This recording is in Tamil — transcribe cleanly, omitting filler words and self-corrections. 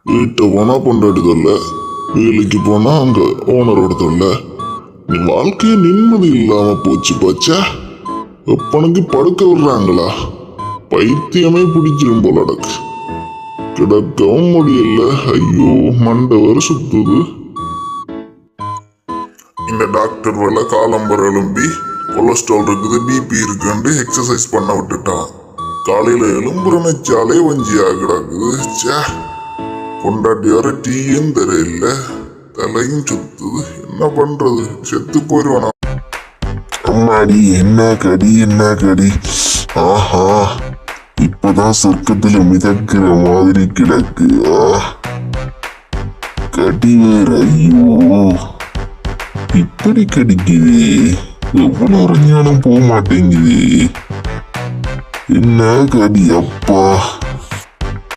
வீட்டை போனா பொண்டாட்டி தொல்ல, வேலைக்கு போனா அங்க ஓனரோட தொல்ல. நீ வாழ்க்கைய நிம்மதி இல்லாம போச்சு போச்சா. எப்பனுக்கு படுக்க விடுறாங்களா? பைத்தியமே பிடிச்சிரும் போல அடக்கு. கிடக்கவும் முடியல. ஐயோ, மண்டை வர சுத்துது. இந்த டாக்டர் வேலை காலம்பரம் எழும்பி கொலஸ்ட்ரால் இருக்குது, பிபி இருக்குன்னு எக்ஸசைஸ் பண்ண விட்டுட்டான். காலையில எலும்புற நச்சாலே வஞ்சியா கிடக்குது. சே, பொண்டாட்டி வர டீயும் தெரியல, தலையும் சுத்துது. என்ன பண்றது? செத்து போயிடுவானா? அம்மாடி, என்ன கடி என்ன கடி! ஆஹா, இப்பதான் சொர்க்கத்துல மிதக்கிற மாதிரி கிடக்கு. கடி வேற, ஐயோ இப்படி கடிக்குது. எவ்வளவு ஞானம் போக மாட்டேங்குது. என்ன கடி அப்பா!